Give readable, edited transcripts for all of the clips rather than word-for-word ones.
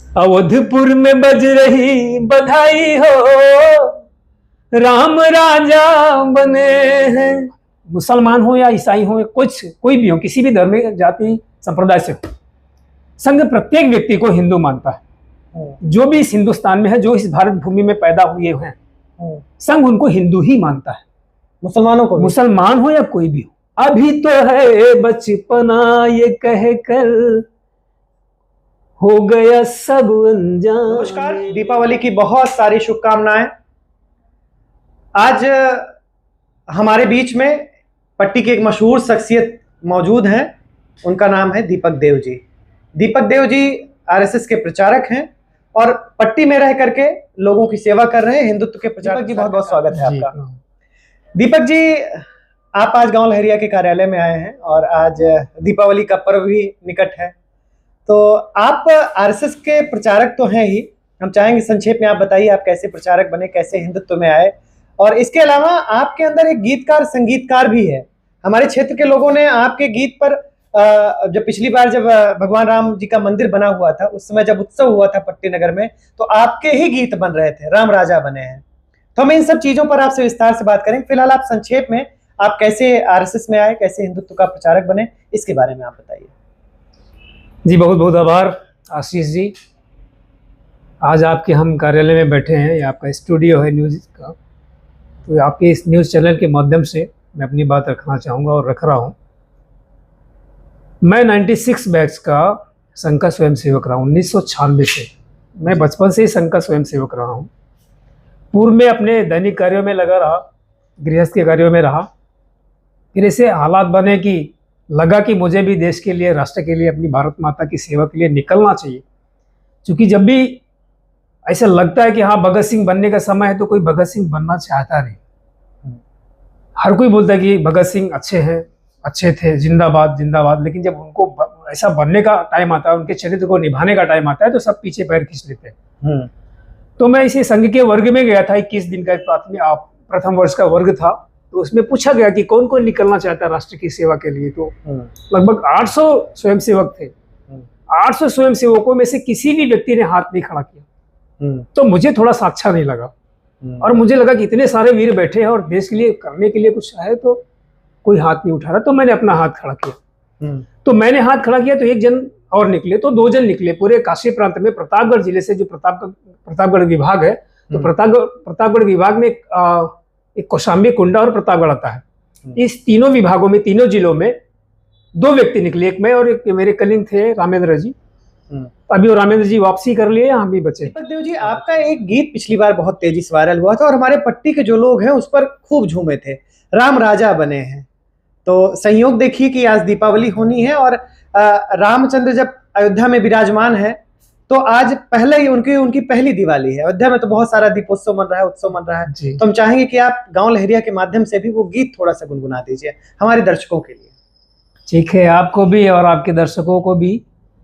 अवधपुर में बज रही बधाई हो, राम राजा बने हैं। मुसलमान हो या ईसाई हो, कुछ कोई भी हो, किसी भी धर्म जाति संप्रदाय से हो, संघ प्रत्येक व्यक्ति को हिंदू मानता है। जो भी इस हिंदुस्तान में है, जो इस भारत भूमि में पैदा हुए हैं, संघ उनको हिंदू ही मानता है। मुसलमानों को, मुसलमान हो या कोई भी हो। अभी तो है बचपना ये कह कर हो गया सब अनजान। नमस्कार, दीपावली की बहुत सारी शुभकामनाएं। आज हमारे बीच में पट्टी की एक मशहूर शख्सियत मौजूद हैं। उनका नाम है दीपक देव जी। दीपक देव जी आरएसएस के प्रचारक हैं और पट्टी में रह करके लोगों की सेवा कर रहे हैं, हिंदुत्व के प्रचारक जी। बहुत बहुत स्वागत है आपका। दीपक जी, आप आज गांव लहरिया के कार्यालय में आए हैं और आज दीपावली का पर्व भी निकट है, तो आप आरएसएस के प्रचारक तो हैं ही। हम चाहेंगे संक्षेप में आप बताइए, आप कैसे प्रचारक बने, कैसे हिंदुत्व में आए, और इसके अलावा आपके अंदर एक गीतकार संगीतकार भी है। हमारे क्षेत्र के लोगों ने आपके गीत पर जब पिछली बार जब भगवान राम जी का मंदिर बना हुआ था, उस समय जब उत्सव हुआ था पट्टी नगर में, तो आपके ही गीत बन रहे थे, राम राजा बने हैं। तो हम इन सब चीजों पर आपसे विस्तार से बात करेंगे। फिलहाल आप संक्षेप में आप कैसे आरएसएस में आए, कैसे हिंदुत्व का प्रचारक बने, इसके बारे में आप बताइए। जी बहुत बहुत आभार आशीष जी। आज आपके हम कार्यालय में बैठे हैं, ये आपका स्टूडियो है न्यूज़ का, तो आपके इस न्यूज़ चैनल के माध्यम से मैं अपनी बात रखना चाहूँगा और रख रहा हूँ। मैं 96 बैच का संघ का स्वयंसेवक रहा हूँ। 1996 से मैं बचपन से ही संघ का स्वयंसेवक रहा हूँ। पूर्व में अपने दैनिक कार्यों में लगा रहा, गृहस्थ के कार्यों में रहा। फिर ऐसे हालात बने कि लगा कि मुझे भी देश के लिए, राष्ट्र के लिए, अपनी भारत माता की सेवा के लिए निकलना चाहिए। क्योंकि जब भी ऐसा लगता है कि हाँ भगत सिंह बनने का समय है, तो कोई भगत सिंह बनना चाहता नहीं। हर कोई बोलता है कि भगत सिंह अच्छे हैं, अच्छे थे, जिंदाबाद जिंदाबाद, लेकिन जब उनको ऐसा बनने का टाइम आता है, उनके चरित्र को निभाने का टाइम आता है, तो सब पीछे पैर खींच लेते हैं। तो मैं इसी संघ के वर्ग में गया था। 21 दिन का प्रथम वर्ष का वर्ग था, तो उसमें पूछा गया कि कौन कौन निकलना चाहता है राष्ट्र की सेवा के लिए। तो लगभग 800 स्वयंसेवक थे। 800 स्वयंसेवकों में से किसी भी व्यक्ति ने हाथ नहीं खड़ा किया। तो मुझे थोड़ा सा अच्छा नहीं लगा, और मुझे लगा कि इतने सारे वीर बैठे हैं और देश के लिए करने के लिए कुछ है, तो कोई हाथ नहीं उठा रहा। तो मैंने अपना हाथ खड़ा किया। तो मैंने हाथ खड़ा किया तो एक जन और निकले, तो 2 जन निकले। पूरे काशी प्रांत में प्रतापगढ़ जिले से, जो प्रतापगढ़ विभाग है, तो प्रतापगढ़ विभाग में एक कौशाम्बी, कुंडा और प्रतापगढ़ आता है। इस तीनों विभागों में, तीनों जिलों में 2 व्यक्ति निकले, एक मैं और एक मेरे कलिंग थे रामेंद्र जी। अभी वो रामेंद्र जी वापसी कर लिए, हम भी बचे। दीपक देव जी, आपका एक गीत पिछली बार बहुत तेजी से वायरल हुआ था और हमारे पट्टी के जो लोग हैं उस पर खूब झूमे थे, राम राजा बने हैं। तो संयोग देखिए कि आज दीपावली होनी है और रामचंद्र जब अयोध्या में विराजमान है, तो आज पहले ही उनकी पहली दिवाली है। अयोध्या में तो बहुत सारा दीपोत्सव मन रहा है, उत्सव मन रहा है। तो हम चाहेंगे कि आप गांव लहरिया के माध्यम से भी वो गीत थोड़ा सा गुनगुना दीजिए हमारे दर्शकों के लिए। ठीक है, आपको भी और आपके दर्शकों को भी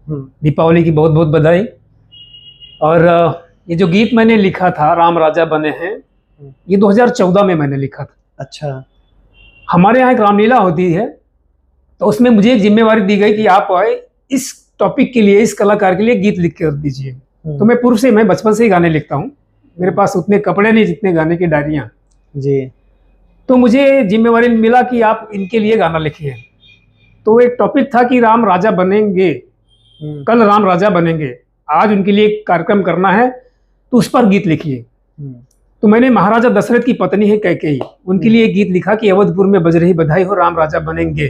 दीपावली की बहुत बहुत बधाई। और ये जो गीत मैंने लिखा था, राम राजा बने हैं, ये 2014 में मैंने लिखा था। अच्छा। हमारे यहाँ एक रामलीला होती है, तो उसमें मुझे एक जिम्मेवारी दी गई कि आप इस टॉपिक के लिए, इस कलाकार के लिए गीत लिख कर दीजिए। तो मैं बचपन से ही गाने लिखता हूँ। मेरे पास उतने कपड़े नहीं जितने गाने की डायरियाँ जी। तो मुझे जिम्मेवारी मिला कि आप इनके लिए गाना लिखिए। तो एक टॉपिक था कि राम राजा बनेंगे, कल राम राजा बनेंगे, आज उनके लिए एक कार्यक्रम करना है, तो उस पर गीत लिखिए। तो मैंने महाराजा दशरथ की पत्नी है कैकेयी, उनके लिए गीत लिखा कि अवधपुर में बज रही बधाई हो, राम राजा बनेंगे,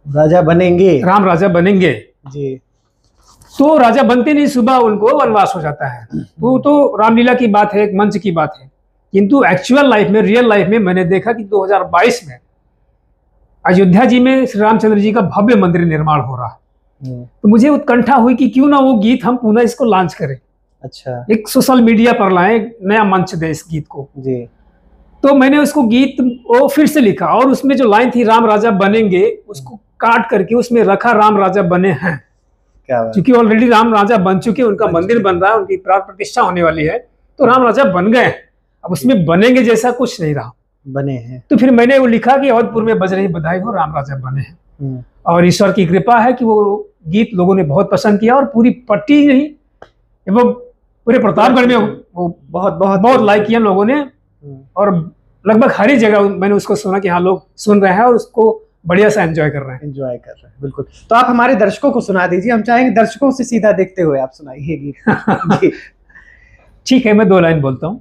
राजा बनेंगे, राम राजा बनेंगे जी। तो राजा बनते नहीं, सुबह उनको वनवास हो जाता है। तो रामलीला की बात है, एक मंच की बात है। किंतु एक्चुअल लाइफ में, रियल लाइफ में मैंने देखा कि 2022 में अयोध्या जी में श्री रामचंद्र जी का भव्य मंदिर निर्माण हो रहा है। तो मुझे उत्कंठा हुई कि क्यों ना वो गीत हम पुनः इसको लॉन्च करें। अच्छा। एक सोशल मीडिया पर लाएं, नया मंच दे इस गीत को जी। तो मैंने उसको गीत वो फिर से लिखा, और उसमें जो लाइन थी राम राजा बनेंगे, उसको काट करके उसमें रखा राम राजा बने हैं। क्योंकि ऑलरेडी राम राजा बन चुके, उनका मंदिर बन रहा है, उनकी प्राण प्रतिष्ठा होने वाली है, तो राम राजा बन गए। अब उसमें बनेंगे जैसा कुछ नहीं रहा, बने हैं। तो फिर मैंने वो लिखा कि अवधपुर में बज रही बधाई हो, राम राजा बने हैं। और ईश्वर की कृपा है कि वो गीत लोगों ने बहुत पसंद किया, और पूरी पट्टी नहीं वो पूरे प्रतापगढ़ में वो बहुत बहुत बहुत लाइक किया लोगों ने, और लगभग हर ही जगह मैंने उसको सुना कि हाँ लोग सुन रहे हैं और उसको बढ़िया से एंजॉय कर रहे हैं। एंजॉय कर रहे हैं, बिल्कुल। तो आप हमारे दर्शकों को सुना दीजिए, हम चाहेंगे दर्शकों से सीधा देखते हुए आप सुनाइए गीत। जी। ठीक है, मैं 2 लाइन बोलता हूँ।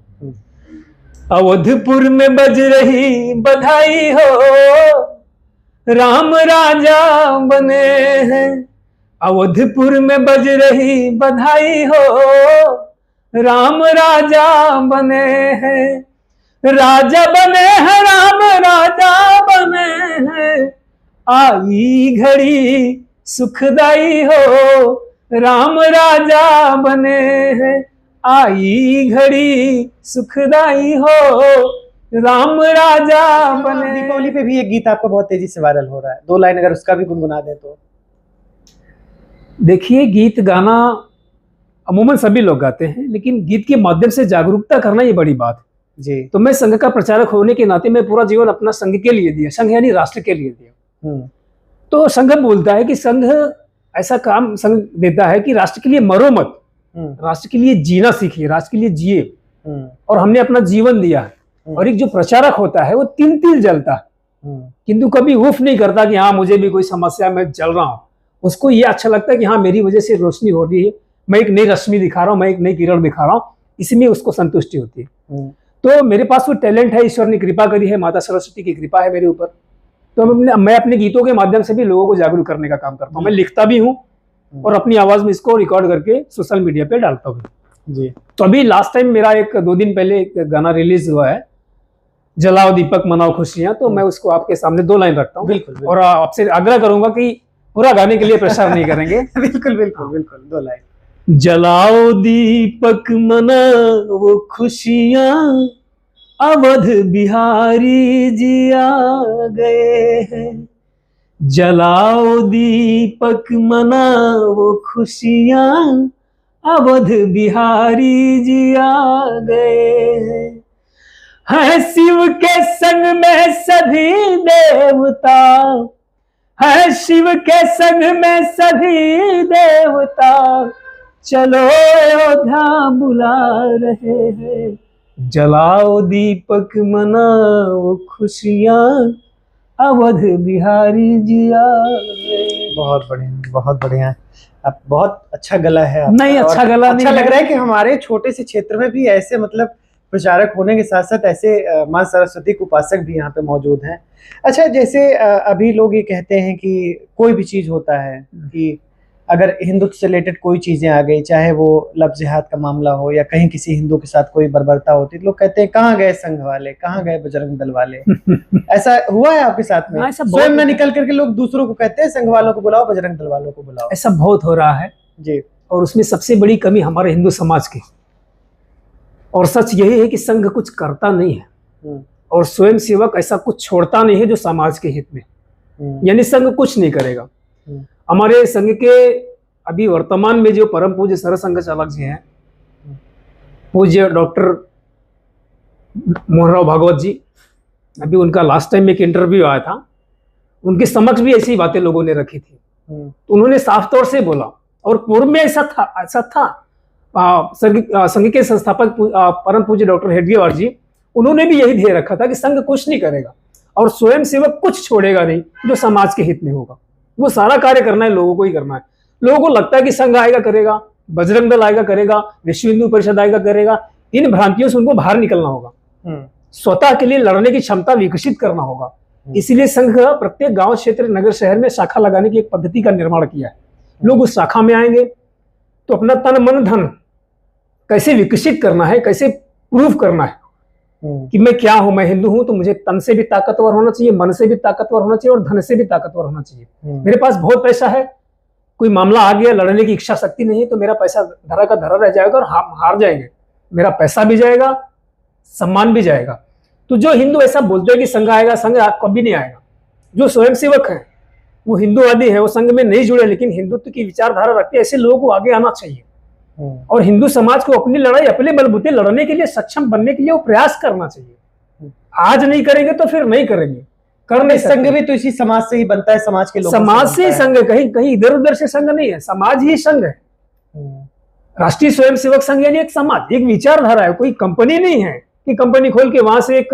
अवधपुर में बज रही बधाई हो, राम राजा बने हैं। अवधपुर में बज रही बधाई हो, राम राजा बने हैं। राजा बने हैं, राम राजा बने हैं। आई घड़ी सुखदाई हो, राम राजा बने हैं। आई घड़ी सुखदाई हो, राम राजा बने। दीपावली पे भी एक गीत आपका बहुत तेजी से वायरल हो रहा है, 2 लाइन अगर उसका भी गुनगुना दें तो। देखिए, गीत गाना अमूमन सभी लोग गाते हैं, लेकिन गीत के माध्यम से जागरूकता करना ये बड़ी बात है जी। तो मैं संघ का प्रचारक होने के नाते मैं पूरा जीवन अपना संघ के लिए दिया, संघ यानी राष्ट्र के लिए दिया। तो संघ बोलता है कि संघ ऐसा काम संघ देता है कि राष्ट्र के लिए मरो मत, राष्ट्र के लिए जीना सीखिए, राष्ट्र के लिए जिए। और हमने अपना जीवन दिया है। और एक जो प्रचारक होता है वो तिल तिल जलता है, किंतु कभी उफ नहीं करता कि हाँ मुझे भी कोई समस्या, मैं जल रहा हूँ। उसको ये अच्छा लगता है कि हाँ मेरी वजह से रोशनी हो रही है, मैं एक नई रश्मि दिखा रहा हूँ, मैं एक नई किरण दिखा रहा हूँ, इसमें उसको संतुष्टि होती है। तो मेरे पास वो टैलेंट है, ईश्वर ने कृपा करी है, माता सरस्वती की कृपा है मेरे ऊपर। तो मैं अपने गीतों के माध्यम से भी लोगों को जागरूक करने का काम करता हूँ। मैं लिखता भी हूँ और अपनी आवाज में इसको रिकॉर्ड करके सोशल मीडिया पे डालता हूँ जी। तो अभी लास्ट टाइम मेरा 2 दिन पहले एक गाना रिलीज हुआ है, जलाओ दीपक मनाओ खुशियां, तो मैं उसको आपके सामने 2 लाइन रखता हूँ। बिल्कुल। और आपसे आग्रह करूंगा कि पूरा गाने के लिए प्रेशर नहीं करेंगे। बिल्कुल बिल्कुल बिल्कुल, 2 लाइन। जलाओ दीपक मनाओ खुशियां, अवध बिहारी जी आ गए हैं। जलाओ दीपक मनाओ खुशियां, अवध बिहारी जी आ गए हैं। है शिव के संग में सभी देवता, है शिव के संग में सभी देवता, चलो अयोध्या बुला रहे हैं। जलाओ दीपक मनाओ खुशियां, अवध बिहारी जी आ गए। बहुत बढ़िया, बहुत बढ़िया। अब बहुत अच्छा गला है आपका। नहीं, अच्छा गला नहीं, अच्छा लग रहा है कि हमारे छोटे से क्षेत्र में भी ऐसे मतलब प्रचारक होने के साथ साथ ऐसे मां सरस्वती के उपासक भी यहाँ पे मौजूद हैं। अच्छा, जैसे अभी लोग ये कहते हैं कि कोई भी चीज होता है कि अगर हिंदुत्व से रिलेटेड कोई चीजें आ गई, चाहे वो लव जिहाद का मामला हो या कहीं किसी हिंदू के साथ कोई बर्बरता होती, तो लोग कहते हैं कहाँ गए संघ वाले, कहाँ गए बजरंग दल वाले। ऐसा हुआ है आपके साथ में? स्वयं में निकल करके लोग दूसरों को कहते हैं संघ वालों को बुलाओ, बजरंग दल वालों को बुलाओ। ऐसा बहुत हो रहा है जी। और उसमें सबसे बड़ी कमी हमारे हिंदू समाज की, और सच यही है कि संघ कुछ करता नहीं है और स्वयं सेवक ऐसा कुछ छोड़ता नहीं है जो समाज के हित में, यानी संघ कुछ नहीं करेगा। हमारे संघ के अभी वर्तमान में जो परम पूज्य सरसंघ चालक जी हैं, पूज्य डॉक्टर मोहन राव भागवत जी, अभी उनका लास्ट टाइम एक इंटरव्यू आया था, उनके समक्ष भी ऐसी बातें लोगों ने रखी थी। तो उन्होंने साफ तौर से बोला, और पूर्व में ऐसा था संघ के संस्थापक परम पूज्य डॉक्टर हेडगेवार जी, उन्होंने भी यही ध्येय रखा था कि संघ कुछ नहीं करेगा और स्वयं सेवक कुछ छोड़ेगा नहीं जो समाज के हित में होगा। वो सारा कार्य करना है, लोगों को ही करना है। लोगों को लगता है कि संघ आएगा करेगा, बजरंग दल आएगा करेगा, विश्व हिंदू परिषद आएगा करेगा। इन भ्रांतियों से उनको बाहर निकलना होगा, स्वतः के लिए लड़ने की क्षमता विकसित करना होगा। इसीलिए संघ प्रत्येक गांव क्षेत्र नगर शहर में शाखा लगाने की एक पद्धति का निर्माण किया है। लोग उस शाखा में आएंगे तो अपना तन मन धन कैसे विकसित करना है, कैसे प्रूव करना है कि मैं क्या हूं, मैं हिंदू हूं, तो मुझे तन से भी ताकतवर होना चाहिए, मन से भी ताकतवर होना चाहिए और धन से भी ताकतवर होना चाहिए। मेरे पास बहुत पैसा है, कोई मामला आ गया, लड़ने की इच्छा शक्ति नहीं है, तो मेरा पैसा धरा का धरा रह जाएगा और हम हार जाएंगे, मेरा पैसा भी जाएगा, सम्मान भी जाएगा। तो जो हिंदू ऐसा बोलते हैं कि संघ आएगा, संघ कभी नहीं आएगा। जो स्वयं सेवक है वो हिंदूवादी है, वो संघ में नहीं जुड़े लेकिन हिंदुत्व की विचारधारा रखते हैं, ऐसे लोगों को आगे आना चाहिए और हिंदू समाज को अपनी लड़ाई अपने बलबूते लड़ने के लिए सक्षम बनने के लिए वो प्रयास करना चाहिए। आज नहीं करेंगे तो फिर नहीं करेंगे, करने संघ भी तो इसी समाज से ही बनता है, समाज के लोग, समाज से ही संघ है, कहीं कहीं इधर उधर से संघ नहीं है, समाज ही संघ है। राष्ट्रीय स्वयंसेवक संघ यानी एक समाज, एक विचारधारा है, कोई कंपनी नहीं है कि कंपनी खोल के वहां से एक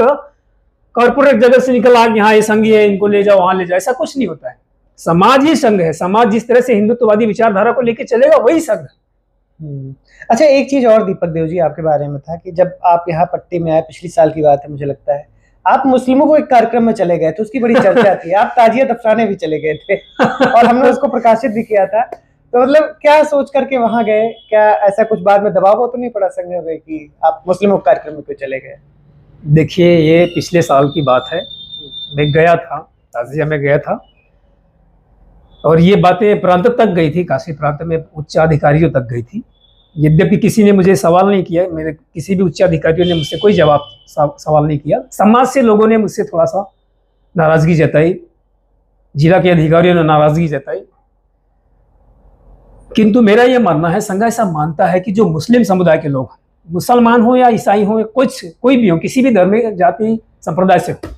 कॉर्पोरेट जगत से निकल आ यहाँ ये संघ है, इनको ले जाओ वहां ले जाओ, ऐसा कुछ नहीं होता है। समाज ही संघ है। समाज जिस तरह से हिंदुत्ववादी विचारधारा को लेकर चलेगा वही संघ है। अच्छा, एक चीज और दीपक देव जी आपके बारे में था कि जब आप यहाँ पट्टी में आए, पिछली साल की बात है मुझे लगता है, आप मुस्लिमों को एक कार्यक्रम में चले गए थे, उसकी बड़ी चर्चा थी। आप ताजियत अफसाने भी चले गए थे और हमने उसको प्रकाशित भी किया था। तो मतलब क्या सोच करके वहां गए? क्या ऐसा कुछ बाद में दबाव तो नहीं पड़ा संघ में कि आप मुस्लिमों के कार्यक्रम में क्यों चले गए? देखिए, ये पिछले साल की बात है। मैं गया था, ताजिया में गया था, और ये बातें प्रांत तक गई थी, काशी प्रांत में उच्च अधिकारियों तक गई थी। यद्यपि किसी ने मुझे सवाल नहीं किया, मेरे किसी भी उच्च अधिकारियों ने मुझसे कोई सवाल नहीं किया। समाज से लोगों ने मुझसे थोड़ा सा नाराजगी जताई, जिला के अधिकारियों ने नाराजगी जताई, किंतु मेरा यह मानना है, संघ ऐसा मानता है कि जो मुस्लिम समुदाय के लोग, मुसलमान हो या ईसाई हो, कोई भी हो, किसी भी धर्म जाति संप्रदाय से हो,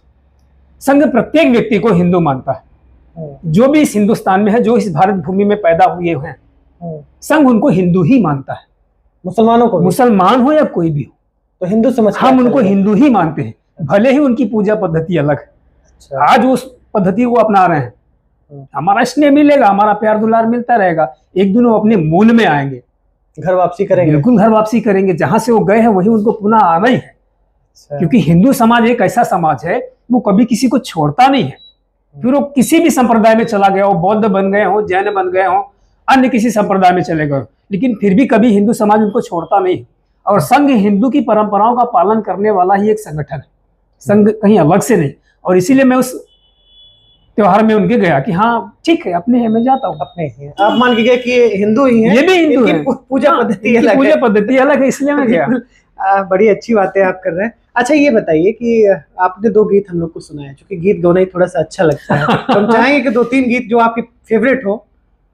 संघ प्रत्येक व्यक्ति को हिंदू मानता है। जो भी इस हिंदुस्तान में है, जो इस भारत भूमि में पैदा हुए हैं, संघ उनको हिंदू ही मानता है। मुसलमानों को, मुसलमान हो या कोई भी हो, तो हिंदू समझ, हम उनको हिंदू ही मानते हैं, भले ही उनकी पूजा पद्धति अलग है। अच्छा। आज उस पद्धति को अपना रहे हैं, हमारा स्नेह मिलेगा, हमारा प्यार दुलार मिलता रहेगा, एक दिन वो अपने मूल में आएंगे, घर वापसी करेंगे। बिल्कुल घर वापसी करेंगे, जहां से वो गए हैं वही उनको पुनः आना ही है। अच्छा। क्योंकि हिंदू समाज एक ऐसा समाज है, वो कभी किसी को छोड़ता नहीं है। फिर वो किसी भी संप्रदाय में चला गया हो, बौद्ध बन गए हो, जैन बन गए हो, अन्य किसी संप्रदाय में चले गए, लेकिन फिर भी कभी हिंदू समाज उनको छोड़ता नहीं। और संघ हिंदू की परंपराओं का पालन करने वाला ही एक संगठन है, संघ कहीं अलग से नहीं। और इसीलिए मैं उस त्योहार में उनके गया कि हाँ ठीक है, अपने हैं, मैं जाता हूँ। अपने हैं, आप मान के गए कि ये हिंदू ही है, ये भी हिंदू है, पूजा पद्धति अलग है, पूजा पद्धति अलग है, इसलिए मैं गया। बड़ी अच्छी बातें आप कर रहे हैं। अच्छा, ये बताइए कि आपने 2 गीत हम लोग को सुनाए, क्योंकि गीत गाना ही थोड़ा सा अच्छा लगता है, तो हम चाहेंगे कि 2-3 गीत जो आपके फेवरेट हो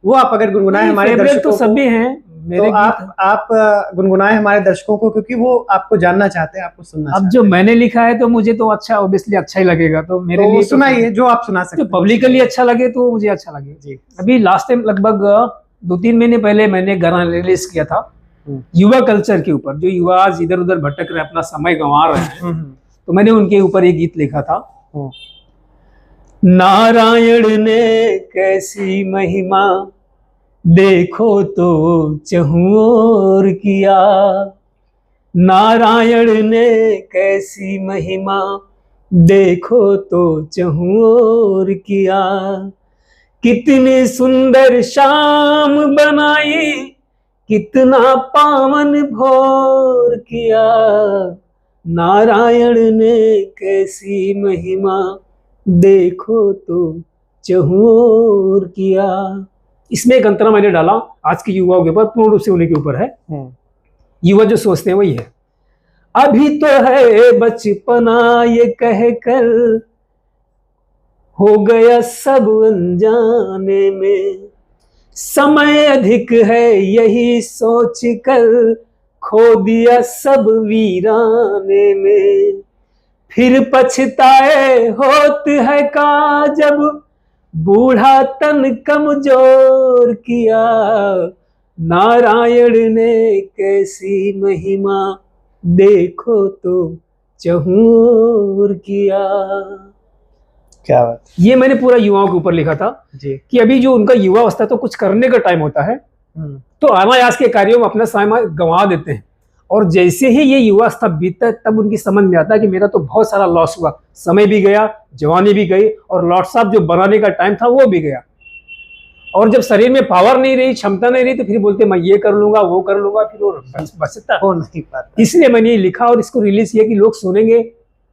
वो आप अगर गुनगुनाएं हमारे दर्शकों तो सभी हैं मेरे, तो आप गुनगुनाएं हमारे दर्शकों को, क्योंकि वो आपको जानना चाहते हैं, आपको सुनना चाहते हैं। अब जो मैंने लिखा है तो मुझे तो अच्छा, ऑब्वियसली अच्छा ही लगेगा, तो मेरे लिए सुनाइए जो आप सुना सकते हैं। पब्लिकली अच्छा लगे तो मुझे अच्छा लगे जी। अभी लास्ट टाइम लगभग 2-3 महीने पहले मैंने गाना रिलीज किया था युवा कल्चर के ऊपर, जो युवा आज इधर उधर भटक रहे, अपना समय गंवा रहे हैं, तो मैंने उनके ऊपर एक गीत लिखा था। नारायण ने कैसी महिमा देखो तो चहुं ओर किया, नारायण ने कैसी महिमा देखो तो चहुं ओर किया, कितनी सुंदर शाम बनाई, कितना पावन भोर किया, नारायण ने कैसी महिमा देखो तो चहुं ओर किया। इसमें एक अंतरा मैंने डाला आज के युवाओं के ऊपर, पूर्ण रूप से उन्हीं के ऊपर है। युवा जो सोचते हैं वही है, अभी तो है बचपना ये कह कर हो गया सब अनजाने में, समय अधिक है यही सोच कर खो दिया सब वीराने में, फिर पछताए होत है का जब बूढ़ा तन कमजोर किया, नारायण ने कैसी महिमा देखो तो चहुं ओर किया। क्या बात। ये मैंने पूरा युवाओं के ऊपर लिखा था जी, कि अभी जो उनका युवा अवस्था तो कुछ करने का टाइम होता है, तो अनायास के कार्यों में अपना समय गंवा देते हैं, और जैसे ही ये युवा अवस्था बीतता है तब उनकी समझ में आता है कि मेरा तो बहुत सारा लॉस हुआ, समय भी गया, जवानी भी गई, और लॉट साहब जो बनाने का टाइम था वो भी गया। और जब शरीर में पावर नहीं रही, क्षमता नहीं रही, तो फिर बोलते मैं ये कर लूंगा, वो कर लूंगा, फिर वो बचता हो नहीं पाता। इसलिए मैंने ये लिखा और इसको रिलीज किया कि लोग सुनेंगे,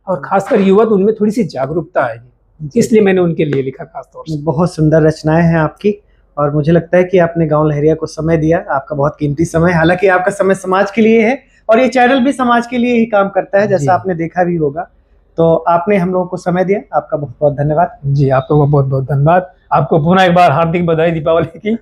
और खासकर युवा, तो उनमें थोड़ी सी जागरूकता आएगी, इसलिए मैंने उनके लिए लिखा खासतौर से। बहुत सुंदर रचनाएं हैं आपकी, और मुझे लगता है कि आपने गांव लहरिया को समय दिया, आपका बहुत कीमती समय। हालांकि आपका समय समाज के लिए है, और ये चैनल भी समाज के लिए ही काम करता है, जैसा आपने देखा भी होगा। तो आपने हम लोगों को समय दिया, आपका बहुत बहुत धन्यवाद। जी, आपको बहुत बहुत धन्यवाद। आपको पुनः एक बार हार्दिक बधाई दीपावली की।